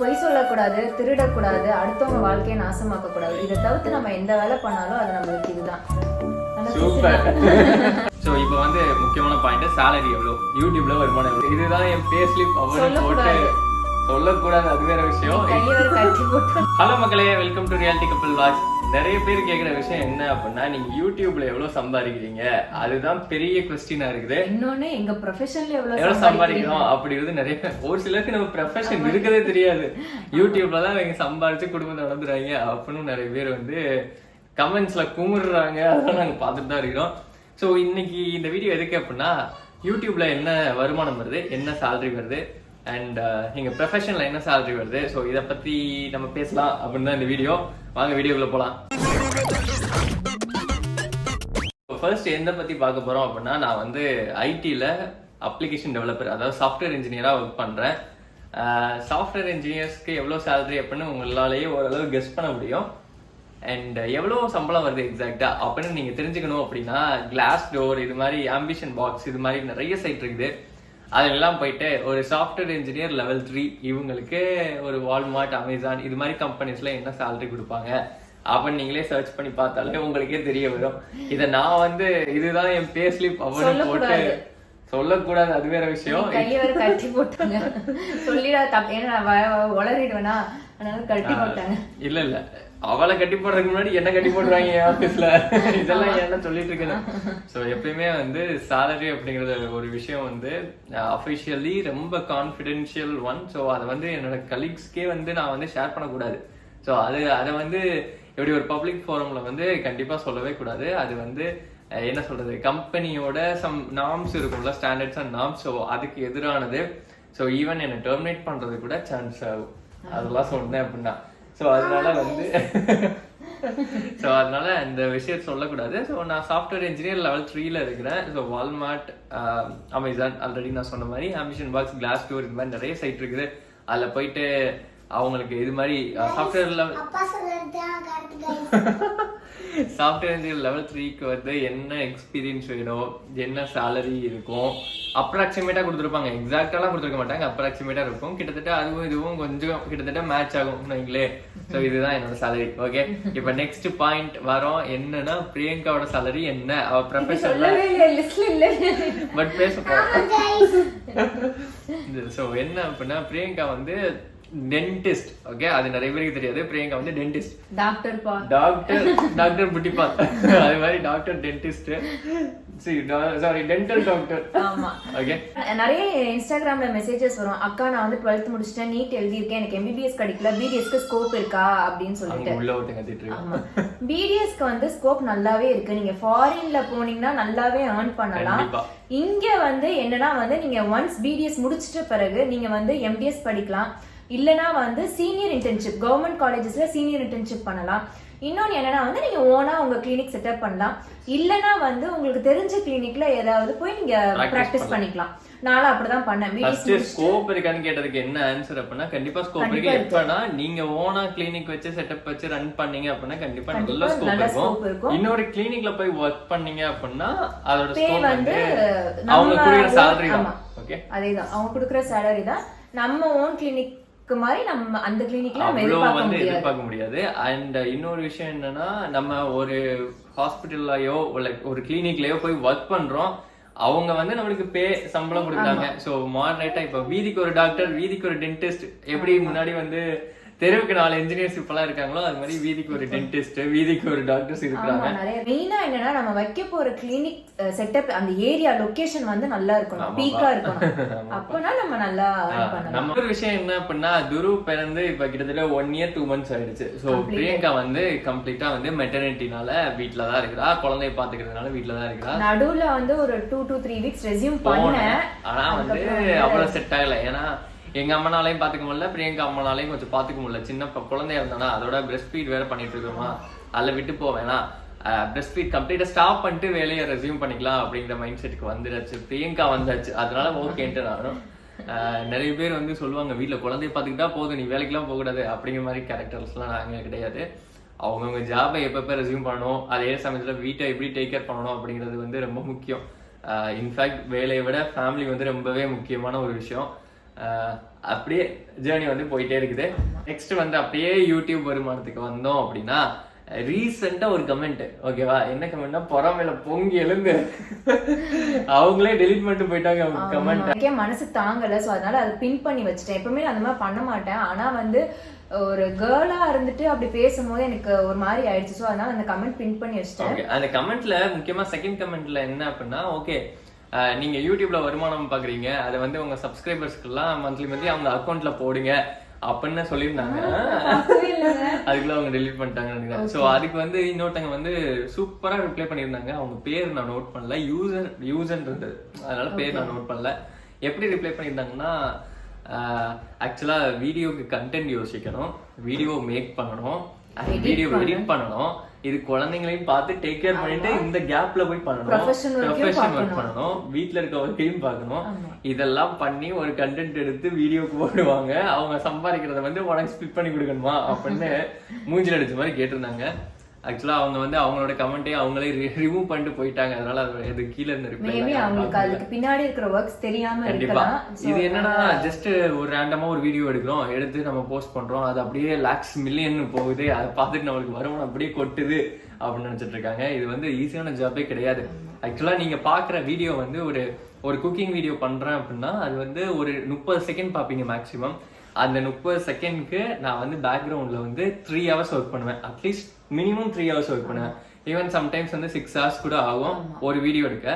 பொய் சொல்லக்கூடாது, திருடக்கூடாது, அடுத்தவங்க வாழ்க்கையை நாசமாக்க கூடாது. இதை தவிர்த்து நம்ம எந்த வேலை பண்ணாலும் அது நம்மளுக்கு இதுதான். சூப்பர். சோ இப்போ வந்து முக்கியமான பாயிண்ட், salary எவ்வளவு, யூடியூப்ல வருமானம் எவ்வளவு, இதுதான் என் பே ஸ்லிப் அவரு போட்டு சொல்லக்கூடாது, அது வேற விஷயம். ஹலோ மக்களே, welcome to reality couple watch. நிறைய பேர் கேக்குற விஷயம் என்ன அப்படின்னா, நீங்க யூடியூப்ல எவ்வளவு சம்பாதிக்கிறீங்க, அதுதான் பெரிய கொஸ்டினா இருக்குது. இன்னொன்னு எங்க ப்ரொஃபஷன்ல எவ்வளவு சம்பாதிக்கிறோம் அப்படிங்கிறது நிறைய, ஒரு சிலருக்கு நம்ம ப்ரொஃபஷன் இருக்கதே தெரியாது. யூடியூப்ல தான் இவங்க சம்பாதிச்சு குடும்பத்தை நடந்துறாங்க அப்படின்னு நிறைய பேர் வந்து கமெண்ட்ஸ்ல குமுறுறாங்க. அதெல்லாம் நாங்க பார்த்துட்டு தான் இருக்கிறோம். ஸோ இன்னைக்கு இந்த வீடியோ எதுக்கு அப்படின்னா, யூடியூப்ல என்ன வருமானம் வருது, என்ன சேலரி வருது, அண்ட் எங்க ப்ரொஃபஷன்ல என்ன சேலரி வருது, ஸோ இதை பத்தி நம்ம பேசலாம் அப்படின்னு தான் இந்த வீடியோ. வாங்க வீடியோக்குள்ள போலாம். ஃபர்ஸ்ட் எந்த பத்தி பார்க்க போறோம் அப்படின்னா, நான் வந்து ஐடில அப்ளிகேஷன் டெவலப்பர், அதாவது சாஃப்ட்வேர் இன்ஜினியரா ஒர்க் பண்றேன். சாஃப்ட்வேர் இன்ஜினியர்ஸ்க்கு எவ்வளோ சேலரி அப்படின்னு உங்களாலேயே ஓரளவு கெஸ் பண்ண முடியும். அண்ட் எவ்வளோ சம்பளம் வருது எக்ஸாக்டா அப்படின்னு நீங்க தெரிஞ்சுக்கணும் அப்படின்னா, கிளாஸ் டோர், இது மாதிரி ஆம்பிஷன் பாக்ஸ், இது மாதிரி நிறைய சைட் இருக்குது. அதெல்லாம் போயிட்டு ஒரு சாஃப்ட்வேர் இன்ஜினியர் லெவல் 3 இவங்களுக்கு ஒரு வால்மார்ட், அமேசான் இது மாதிரி கம்பெனிஸ்ல என்ன சேலரி கொடுப்பாங்க அப்படின்னு நீங்களே சர்ச் பண்ணி பார்த்தாலே உங்களுக்கே தெரிய வரும். இதை நான் வந்து இதுதான் என் பே ஸ்லிப் அப்படின்னு போட்டு சொல்லக்கூடாது, அது வேற விஷயம். கையவரை கட்டி போட்டாங்க, சொல்லிடா தப்பு, ஏன்னா உளறிடுவேனா, அதனால கட்டி போட்டாங்க. இல்ல அவளை கட்டி போடுறதுக்கு முன்னாடி என்ன கட்டி போடுறாங்க ஆபீஸ்ல, இதெல்லாம் என்ன சொல்லிட்டு இருக்கேன். ஸோ எப்பயுமே வந்து சேலரி அப்படிங்கறது ஒரு விஷயம் வந்து அஃபிஷியலி ரொம்ப கான்ஃபிடென்ஷியல் ஒன். ஸோ அதை வந்து என்னோட கலீக்ஸ்க்கே வந்து நான் வந்து ஷேர் பண்ணக்கூடாது. ஸோ அதை வந்து எப்படி ஒரு பப்ளிக் ஃபோரம்ல வந்து கண்டிப்பா சொல்லவே கூடாது. அது வந்து என்ன சொல்றது, கம்பெனியோட சம் நார்ம்ஸ் இருக்கும்ல, ஸ்டாண்டர்ட்ஸ் அண்ட் நார்ம்ஸ். ஸோ அதுக்கு எதிரானது. ஸோ ஈவன் என்னை டெர்மினேட் பண்றது கூட சான்ஸ் ஆகும், அதெல்லாம் சொன்னேன் அப்படின்னா. ஸோ அதனால இந்த விஷயத்த சொல்லக்கூடாது. ஸோ நான் சாஃப்ட்வேர் இன்ஜினியர் லெவல் 3ல இருக்கிறேன். ஸோ வால்மார்ட், அமேசான் ஆல்ரெடி நான் சொன்ன மாதிரி, ஆம்பிஷன் பாக்ஸ், கிளாஸ் டோர், இது மாதிரி நிறைய சைட் இருக்குது. அதில் போயிட்டு அவங்களுக்கு இது மாதிரி சாஃப்ட்வேர் இன்ஜினியர் லெவல் 3க்கு வந்து என்ன எக்ஸ்பீரியன்ஸ் வேணும், என்ன சேலரி இருக்கும், அப்ராக்சிமேட்டா கொடுத்துருப்பாங்க. எக்ஸாக்டாலாம் கொடுத்துருக்க மாட்டாங்க, அப்ராக்சிமேட்டா இருக்கும். கிட்டத்தட்ட அதுவும் இதுவும் கொஞ்சம் கிட்டத்தட்ட மேட்ச் ஆகும் நீங்களே. ஸோ இதுதான் என்னோட சேலரி. ஓகே, இப்போ நெக்ஸ்ட் பாயிண்ட் வரோம். என்னன்னா, பிரியங்காவோட சேலரி என்ன, அவ ப்ரொஃபஷன்ல பட் பேச போறோம். ஸோ என்ன அப்படின்னா, பிரியங்கா வந்து டென்டிஸ்ட். ஓகே, அது நிறைய பேருக்கு தெரியாது. பிரியங்கா வந்து டென்டிஸ்ட், டாக்டர் புட்டிப்பா, அது மாதிரி doctor dentist, sorry dental doctor. ஆமா, ஓகே. நிறைய இன்ஸ்டாகிராம்ல மெசேஜஸ் வரும், அக்கா நான் வந்து 12th முடிச்சிட்டேன், நீட் எழுதியிருக்கேன், எனக்கு எம்பிபிஎஸ் கிடைக்கல, பிடிஎஸ்க்கு ஸ்கோப் இருக்கா அப்படின்னு சொல்லிட்டு உள்ள ஒருத்தங்க கத்திட்டு இருக்காங்க. பிடிஎஸ்க்கு வந்து ஸ்கோப் நல்லாவே இருக்கு. நீங்க ஃபாரின்ல போனீங்கன்னா நல்லாவே ஏர்ன் பண்ணலாம். இங்க வந்து என்னன்னா வந்து, நீங்க ஒன்ஸ் பிடிஎஸ் முடிச்சிட்ட பிறகு நீங்க வந்து எம்பிஎஸ் படிக்கலாம், இல்லனா வந்து சீனியர் இன்டர்ன்ஷிப், கவர்மெண்ட் காலேஜஸ்ல சீனியர் இன்டர்ன்ஷிப் பண்ணலாம். இன்னொன்னு என்னன்னா வந்து, நீங்க ஓனா உங்க கிளினிக் செட்டப் பண்ணலாம், இல்லனா வந்து உங்களுக்கு தெரிஞ்ச கிளினிக்ல ஏதாவது போய் நீங்க பிராக்டிஸ் பண்ணிக்கலாம். நானும் அப்படிதான் பண்ணேன். ஸ்கோப் இருக்கான்னு கேட்டதுக்கு என்ன ஆன்சர் அப்படின்னா, கண்டிப்பா ஸ்கோப் இருக்கு. எப்பனா நீங்க ஓனா கிளினிக் வச்சு செட்டப் வச்சு ரன் பண்ணீங்க அப்படின்னா கண்டிப்பா நல்ல ஸ்கோப் இருக்கும். இன்னொரு கிளினிக்ல போய் ஒர்க் பண்ணீங்க அப்படின்னா அதோட ஸ்கோப் வந்து அவங்க கொடுக்குற salary தான். ஓகே, அதேதான், அவங்க கொடுக்குற salary தான். நம்ம ஓன் கிளினிக் மாதிரி நம்ம அந்த கிளினிக்ல எதிர்பார்க்க முடியாது. அண்ட் இன்னொரு விஷயம் என்னன்னா, நம்ம ஒரு ஹாஸ்பிட்டல்லயோ ஒரு கிளினிக்லயோ போய் ஒர்க் பண்றோம், அவங்க வந்து நம்மளுக்கு பே சம்பளம் கொடுக்குறாங்க. சோ மாடரேட்டா இப்ப வீதிக்கு ஒரு டாக்டர், வீதிக்கு ஒரு டென்டிஸ்ட், எப்படி முன்னாடி வந்து தெருவுக்கு 4 இன்ஜினியர்ஸ் இப்பெல்லாம் இருக்காங்களோ, அது மாதிரி வீதிக்கு ஒரு டென்டிஸ்ட், வீதிக்கு ஒரு டாக்டர்ஸ் இருக்காங்க. மெயினா என்னன்னா, நம்ம வைக்க போற கிளினிக் செட்டப், அந்த ஏரியா லொகேஷன் வந்து நல்லா இருக்கணும், பீக்கா இருக்கணும். அப்பனா நம்ம நல்லா பண்ணலாம். நம்ம ஒரு விஷயம் என்ன அப்படின்னா, துரு பிறந்து இப்ப கிட்டத்தட்ட 1 year 2 months ஆயிடுச்சு. சோ பிரியங்கா வந்து கம்ப்ளீட்டா வந்து மெட்டர்னிட்டினால வீட்ல தான் இருக்கிறா, குழந்தைய பாத்துக்கிறதுனால வீட்ல தான் இருக்கிறா. நடுவுல வந்து ஒரு 2 to 3 weeks ரெஸ்யூம் பண்ணேன், ஆனா வந்து அவ்வளவு செட் ஆகல. ஏன்னா எங்க அம்மனாலையும் பாத்துக்க முடியல, பிரியங்கா அம்மனாலையும் கொஞ்சம் பாத்துக்க முடியல. சின்ன குழந்தையா இருந்தானா, அதோட பிரெஸ்ட் ஃபீட் வேற பண்ணிட்டு இருக்கோமா, அதில் விட்டு போவேனா, பிரெஸ்ட் ஃபீட் கம்ப்ளீட்டா ஸ்டாப் பண்ணிட்டு வேலையை ரெஸ்யூம் பண்ணிக்கலாம் அப்படிங்கிற மைண்ட் செட்டுக்கு வந்துடுச்சு. பிரியங்கா வந்தாச்சு, அதனால ஓகேன்ட்டு நானும். நிறைய பேர் வந்து சொல்லுவாங்க, வீட்டுல குழந்தைய பாத்துக்கிட்டா போதும், நீ வேலைக்கெல்லாம் போகக்கூடாது அப்படிங்கிற மாதிரி கேரக்டர்ஸ்லாம் நாங்க கிடையாது. அவங்கவுங்க ஜாபை எப்பப்ப ரெஸ்யூம் பண்ணணும், அதே சமயத்துல வீட்டை எப்படி டேக் கேர் பண்ணணும் அப்படிங்கிறது வந்து ரொம்ப முக்கியம். இன்ஃபேக்ட் வேலையை விட ஃபேமிலி வந்து ரொம்பவே முக்கியமான ஒரு விஷயம். அப்படியே ஜேர்னி வந்து போயிட்டே இருக்குது. நெக்ஸ்ட் வந்து அப்படியே யூடியூப் வருமானத்துக்கு வந்தோம் அப்படின்னா ரீசெண்டா ஒரு கமெண்ட், ஓகேவா, என்ன கமெண்ட்னா பொறாமையில பொங்கி எழுந்து அவங்களே டெலிட் பண்ணிட்டு போயிட்டாங்க அவங்க கமெண்ட். மனசு தாங்கல, சோ அதனால அதை பின் பண்ணி வச்சுட்டேன். எப்பவுமே அந்த மாதிரி பண்ண மாட்டேன், ஆனா வந்து ஒரு கேர்ளா இருந்துட்டு அப்படி பேசும்போது எனக்கு ஒரு மாதிரி ஆயிடுச்சு. சோ அதனால அந்த கமெண்ட் பின் பண்ணி வச்சிட்டேன். அந்த கமெண்ட்ல முக்கியமா செகண்ட் கமெண்ட்ல என்ன அப்படின்னா, ஓகே நீங்க யூடியூப்ல வருமானம் பாக்குறீங்க, அதை வந்து உங்க சப்ஸ்கிரைபர்ஸ்க்கு எல்லாம் மந்த்லி அவங்க அக்கௌண்ட்ல போடுங்க அப்படின்னு சொல்லியிருந்தாங்க. அதுக்குள்ள அவங்க டெலிட் பண்ணிட்டாங்க. சோ அதுக்கு வந்து இன்னொருத்தங்க வந்து சூப்பரா ரிப்ளை பண்ணியிருந்தாங்க. அவங்க பேர் நான் நோட் பண்ணல, யூசர் இருந்தது, அதனால பேர் நான் நோட் பண்ணல. எப்படி ரிப்ளை பண்ணியிருந்தாங்கன்னா, ஆக்சுவலா வீடியோக்கு கண்டென்ட் யோசிக்கணும், வீடியோ மேக் பண்ணணும், வீடியோ எடிட் பண்ணணும், இது குழந்தைங்களையும் பார்த்து டேக் கேர் பண்ணிட்டு இந்த கேப்ல போய் பண்ணணும், ப்ரொஃபஷனல் ஒர்க் பண்ணணும், வீட்டுல இருக்க ஒர்க்கையும் பார்க்கணும். இதெல்லாம் பண்ணி ஒரு கண்டென்ட் எடுத்து வீடியோக்கு போடுவாங்க. அவங்க சம்பாதிக்கிறத வந்து உனக்கு ஸ்பிட் பண்ணி கொடுக்கணுமா அப்படின்னு மூஞ்சில் அடிச்ச மாதிரி கேட்டிருந்தாங்க. ஆக்சுவலா அவங்க வந்து அவங்களோட கமெண்டே அவங்களே ரிமூவ் பண்ணிட்டு போயிட்டாங்க. அதனால அது கீழ இருந்து பின்னாடி இருக்கிற வர்க்ஸ் தெரியாம இருக்கலாம். இது என்னன்னா ஜஸ்ட் ஒரு ரேண்டமா ஒரு வீடியோ எடுக்கிறோம், எடுத்து நம்ம போஸ்ட் பண்றோம், அது அப்படியே லாக்ஸ் மில்லியன் போகுது, அதை பார்த்துட்டு நம்மளுக்கு வருமானம் அப்படியே கொட்டுது அப்படின்னு நினைச்சிட்டு இருக்காங்க. இது வந்து ஈஸியான ஜாபே கிடையாது. ஆக்சுவலா நீங்க பாக்குற வீடியோ வந்து ஒரு குக்கிங் வீடியோ பண்றேன் அப்படின்னா அது வந்து ஒரு 30 செகண்ட் பாப்பீங்க மேக்சிமம். அந்த 30 செகண்ட்க்கு நான் வந்து பேக்ரவுண்ட்ல வந்து 3 hours ஒர்க் பண்ணுவேன். அட்லீஸ்ட் மினிமம் 3 hours ஒர்க் பண்ணுவேன். ஈவன் சம்டைம்ஸ் வந்து 6 hours கூட ஆகும் ஒரு வீடியோ எடுக்க.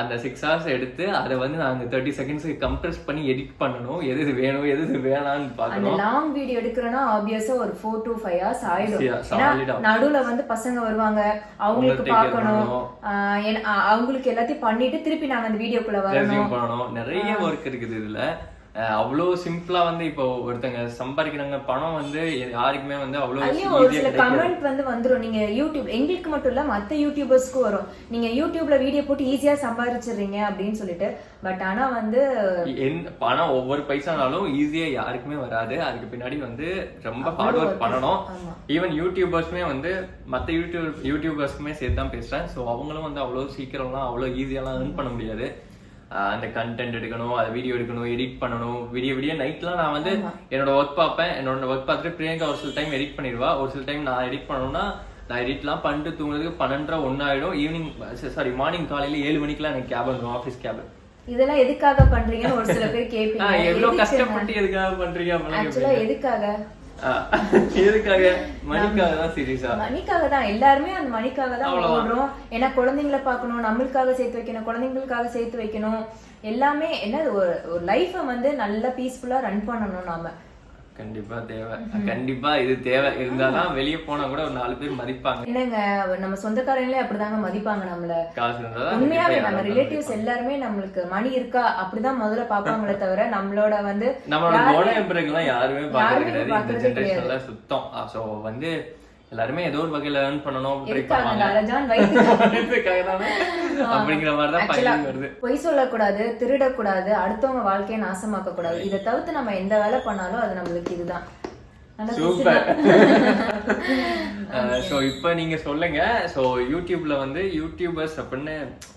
அந்த 6 hours எடுத்து அதை வந்து நாங்க 30 செகண்ட்ஸ்க்கு கம்ப்ரஸ் பண்ணி எடிட் பண்ணணும், எது வேணும் எது வேணாம்னு பார்க்கணும். லாங் வீடியோ எடுக்கிறோம்னா ஆப்வியஸா ஒரு 4 to 5 hours ஆயிடும். நடுவுல வந்து பசங்க வருவாங்க, அவங்களுக்கு பார்க்கணும், அவங்களுக்கு எல்லாத்தையும் பண்ணிட்டு திருப்பி நாங்க அந்த வீடியோக்குள்ள வரணும். நிறைய ஒர்க் இருக்குது இதுல. அவ்வளோ சிம்பிளா வந்து இப்போ ஒருத்தங்க சம்பாதிக்கிறாங்க, பணம் வந்து யாருக்குமே வந்து அவ்வளோ கமெண்ட் வந்து வந்துரும். நீங்க யூடியூப் எங்களுக்கு மட்டும் இல்ல மத்த யூடியூபர்ஸ்க்கும் வரும், நீங்க யூடியூப்ல வீடியோ போட்டு ஈஸியா சம்பாதிச்சிடுறீங்க அப்படின்னு சொல்லிட்டு. பட் ஆனா வந்து பணம் ஒவ்வொரு பைசானாலும் ஈஸியா யாருக்குமே வராது. அதுக்கு பின்னாடி வந்து ரொம்ப ஹார்ட் ஒர்க் பண்ணணும். ஈவன் யூடியூபர்ஸ்மே வந்து மத்த யூடியூபர்ஸ்க்குமே சேர்த்து தான் பேசுறேன். ஸோ அவங்களும் வந்து அவ்வளோ சீக்கிரம்லாம் அவ்வளோ ஈஸியாலாம் ஏர்ன் பண்ண முடியாது. அந்த கண்டென்ட் எடுக்கணும், அதை வீடியோ எடுக்கணும், எடிட் பண்ணணும். விடிய நைட்லாம் நான் வந்து என்னோட ஒர்க் பார்ப்பேன். என்னோட ஒர்க் பார்த்துட்டு பிரியங்கா ஒரு சில டைம் எடிட் பண்ணிடுவா. ஒரு சில டைம் நான் எடிட் பண்ணணும்னா நான் எடிட்லாம் பண்ணிட்டு தூங்குறதுக்கு 12:30 ஆயிடும். ஈவினிங் மார்னிங் காலையில 7 மணிக்கெல்லாம் எனக்கு கேப் வந்துடும், ஆஃபீஸ் கேப். இதெல்லாம் எதுக்காக பண்றீங்கன்னு ஒரு சில பேர் கேட்பீங்க. எவ்வளவு கஷ்டப்பட்டு எதுக்காக பண்றீங்க அப்படின்னா எதுக்காக மணிக்காக தான். சீரியஸா மணிக்காக தான், எல்லாருமே அந்த மணிக்காக தான் ஓடுறோம். ஏன்னா குழந்தைங்களை பார்க்கணும், நம்மளுக்காக சேர்த்து வைக்கணும், குழந்தைங்களுக்காக சேர்த்து வைக்கணும். எல்லாமே என்ன ஒரு லைஃபை வந்து நல்லா பீஸ்ஃபுல்லா ரன் பண்ணணும். நாம கண்டிப்பா தேவை, கண்டிப்பா இது தேவை. இருந்தாதான் வெளியே போனா கூட ஒரு 4 பேர் மதிப்பாங்க. என்னங்க நம்ம சொந்தக்காரங்களே அப்படிதாங்க மதிப்பாங்க நம்மள. காசு இருந்தா உண்மையாவே நம்ம ரிலேட்டிவ்ஸ் எல்லாருமே நம்மளுக்கு மணி இருக்கா அப்படிதான் முதல்ல பாப்பாங்களே தவிர நம்மளோட வந்து நம்மளோட குணம் பிறகுலாம் யாருமே பாக்குறது கிடையாது. சுத்தம். சோ வந்து எல்லாருமே ஏதோ ஒரு வகையில ஏர்ன் பண்ணணும் அப்படிங்கிற மாதிரிதான் வருது. பொய் சொல்லக்கூடாது, திருடக்கூடாது, அடுத்தவங்க வாழ்க்கையை நாசமாக்க கூடாது. இதை தவிர்த்து நம்ம எந்த வேலை பண்ணாலும் அது நம்மளுக்கு இதுதான். சூப்பர். சோ இப்போ நீங்க சொல்லுங்க. சோ யூடியூப்ல வந்து யூடியூபர்ஸ் அப்படின்னு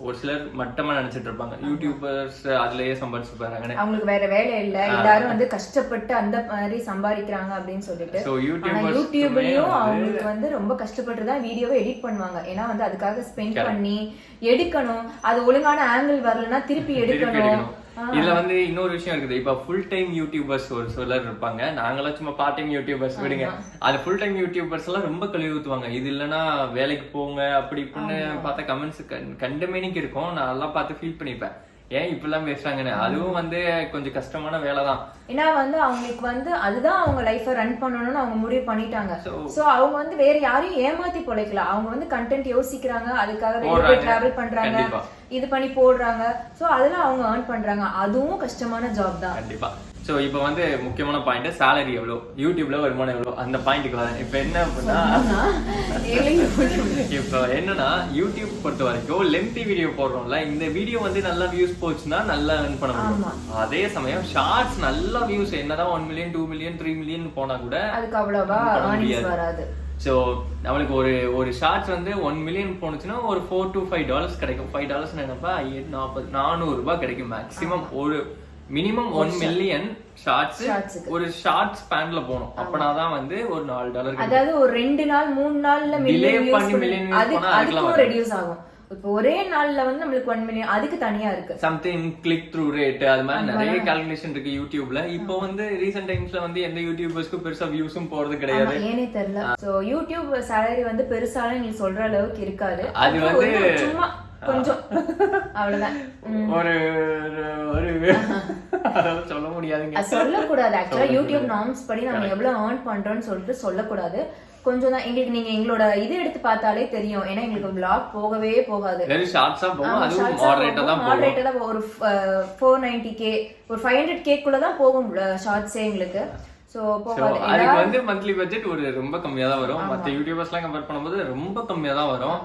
ஒரு சிலர் மட்டமா நினைச்சிட்டு இருப்பாங்க, யூடியூபர்ஸ் அதுலயே சம்பாதிச்சு போறாங்க, அவங்களுக்கு வேற வேலை இல்ல, எல்லாரும் வந்து கஷ்டப்பட்டு அந்த மாதிரி சம்பாதிக்கிறாங்க அப்படின்னு சொல்லிட்டு. சோ யூடியூப்லயும் அவங்களுக்கு வந்து ரொம்ப கஷ்டப்பட்டு தான் வீடியோவை எடிட் பண்ணுவாங்க. ஏன்னா வந்து அதுக்காக ஸ்பெண்ட் பண்ணி எடுக்கணும், அது ஒழுங்கான ஆங்கிள் வரலன்னா திருப்பி எடுக்கணும். இதுல வந்து இன்னொரு விஷயம் இருக்குது. இப்ப ஃபுல் டைம் யூடியூபர்ஸ் ஒரு சிலர் இருப்பாங்க, நாங்களாம் சும்மா பார்ட் டைம் யூடியூபர்ஸ் விடுங்க. அது ஃபுல் டைம் யூடியூபர்ஸ் எல்லாம் ரொம்ப கழுவி ஊத்துவாங்க. இது இல்லைன்னா வேலைக்கு போங்க அப்படி இப்படின்னு பார்த்தா கமெண்ட்ஸ் கண்டமேனிக்கு இருக்கும். நான் எல்லாம் பார்த்து ஃபீல் பண்ணிப்பேன், ஏன் இப்பெல்லாம் பேசுறாங்கன்னு. அதுவும் வந்து கொஞ்சம் கஷ்டமான வேலை தான். ஏன்னா வந்து அவங்களுக்கு வந்து அதுதான் அவங்க லைஃபை ரன் பண்ணணும்னு அவங்க முடிவு பண்ணிட்டாங்க. சோ அவங்க வந்து வேற யாரையும் ஏமாத்தி பொழைக்கல. அவங்க வந்து கண்டென்ட் யோசிக்கிறாங்க, அதுக்காக வெளியே டிராவல் பண்றாங்க, இது பண்ணி போடுறாங்க. சோ அதெல்லாம் அவங்க ஏர்ன் பண்றாங்க. அதுவும் கஷ்டமான ஜாப் தான் கண்டிப்பா. சோ இப்போ வந்து முக்கியமான பாயிண்ட், சேலரி எவ்வளவு, யூடியூப்ல வருமானம் எவ்வளவு, அந்த பாயிண்ட்டுக்கு வரேன். இப்ப என்ன அப்படின்னா, இப்போ என்னன்னா யூடியூப் பொறுத்த வரைக்கும் லென்த்தி வீடியோ போடுறோம்ல, இந்த வீடியோ வந்து நல்லா வியூஸ் போச்சுன்னா நல்லா earn பண்ண முடியும். அதே சமயம் ஷார்ட்ஸ் நல்ல வியூஸ் என்னதான் 1 million 2 million 3 million போனா கூட அதுக்கு அவ்வளவா earnings வராது. சோ நம்மளுக்கு ஒரு ஷார்ட்ஸ் வந்து 1 million போனுச்சுன்னா ஒரு $4 to $5 கிடைக்கும். $5 என்னப்பா 400 ரூபாய் கிடைக்கும் மேக்ஸிமம். ஒரு மினிமம் 1 million ஷார்ட்ஸ் ஒரு ஷார்ட் ஸ்பேன்ல போகணும். அப்பனாதான் வந்து ஒரு $4 அதாவது ஒரு 2 நாள் 3 நாள்ல அதுக்கும் ரெடியூஸ் ஆகும். இப்போ ஒரே நாள்ல வந்து நம்மளுக்கு 1 மில்லியன் அதுக்கு தனியா இருக்கு. சம்திங் கிளிக் த்ரூ ரேட் அது மாதிரி நிறைய கால்குலேஷன் இருக்கு யூடியூப்ல. இப்போ வந்து ரீசன்ட் டைம்ஸ்ல வந்து எந்த யூடியூபர்ஸ்க்கும் பெருசா வியூஸும் போறது கிடையாது. ஏனே தெரியல. சோ யூடியூப் சேலரி வந்து பெருசால நீ சொல்ற அளவுக்கு இருக்காது. அது வந்து சும்மா கொஞ்சம் அவ்வளவுதான். ஒரு சொல்ல முடியாதுங்க, சொல்லக்கூடாது. ஆக்சுவலா யூடியூப் நார்ம்ஸ் படி நம்ம எவ்வளவு ஏர்ன் பண்றோம்னு சொல்லிட்டு சொல்லக்கூடாது. கொஞ்சம் தான் எங்களுக்கு நீங்க எங்களோட இது எடுத்து பார்த்தாலே தெரியும். ஏன்னா எங்களுக்கு vlog போகவே போகாது. மாடரேட்டா ஒரு 490k ஒரு 500k குள்ள தான் போகும் ஷார்ட்ஸே எங்களுக்கு. சோ போகாது. அதுக்கு வந்து மந்த்லி பட்ஜெட் ஒரு ரொம்ப கம்மியா தான் வரும். மத்த யூடியூபர்ஸ்லாம் கம்பேர் பண்ணும்போது ரொம்ப கம்மியா தான் வரும்.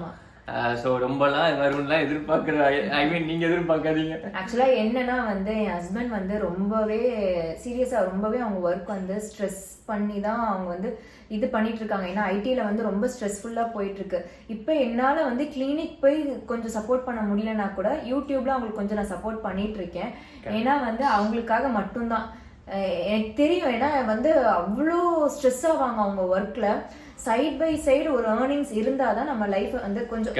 சோ ரொம்பலாம் வரும்லாம் எதிர்பார்க்கற ஐ மீன் நீங்க எதிர்பார்க்காதீங்க. ஆக்சுவலா என்னன்னா வந்து என் ஹஸ்பண்ட் வந்து ரொம்பவே சீரியஸா ரொம்பவே அவங்க ஒர்க் வந்து ஸ்ட்ரெஸ் பண்ணி தான் அவங்க வந்து இது பண்ணிட்டு இருக்காங்க. ஏன்னா ஐடில வந்து ரொம்ப ஸ்ட்ரெஸ்ஃபுல்லா போயிட்டு இருக்கு. இப்போ என்னால வந்து கிளினிக் போய் கொஞ்சம் சப்போர்ட் பண்ண முடியலன்னா கூட யூடியூப்ல அவங்களுக்கு கொஞ்சம் நான் சப்போர்ட் பண்ணிட்டு இருக்கேன். ஏன்னா வந்து அவங்களுக்காக மட்டும்தான் எனக்கு தெரியும். ஏன்னா வந்து அவ்வளோ ஸ்ட்ரெஸ் ஆவாங்க அவங்க ஒர்க்ல. சைட் பை சைடு ஒரு ஏர்னிங்ஸ் இருந்தாதான் நம்ம லைஃப் வந்து கொஞ்சம்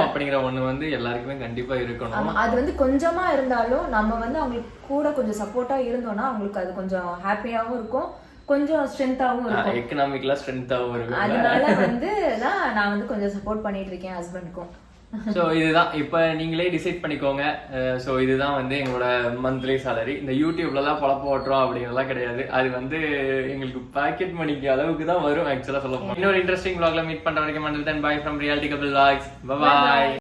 அப்படிங்கிற ஒண்ணு வந்து எல்லாருக்குமே கண்டிப்பா இருக்கணும். அது வந்து கொஞ்சமா இருந்தாலும் நம்ம வந்து அவங்களுக்கு கூட கொஞ்சம் சப்போர்ட்டா இருந்தோம்னா அவங்களுக்கு அது கொஞ்சம் ஹாப்பியாவும் இருக்கும், கொஞ்சம் ஸ்ட்ரென்த்தாவும் இருக்கும், எக்கனாமிக்கலா ஸ்ட்ரென்த்தாவும் இருக்கும். அதனால வந்து தான் நான் வந்து கொஞ்சம் சப்போர்ட் பண்ணிட்டு இருக்கேன் ஹஸ்பண்டுக்கும். ஸோ இதுதான் இப்போ நீங்களே டிசைட் பண்ணிக்கோங்க. ஸோ இதுதான் வந்து எங்களோட மந்த்லி சேலரி. இந்த யூடியூப்லலாம் பழப்ப ஓட்டுறோம் அப்படிங்கிறதெல்லாம் கிடையாது. அது வந்து எங்களுக்கு பாக்கெட் மணிக்கு அளவுக்கு தான் வரும் ஆக்சுவலாக சொல்ல போனோம். இன்னொரு இன்ட்ரெஸ்டிங் vlogல மீட் பண்ற வரைக்கும் until then bye from Reality Couple Vlogs. Bye bye.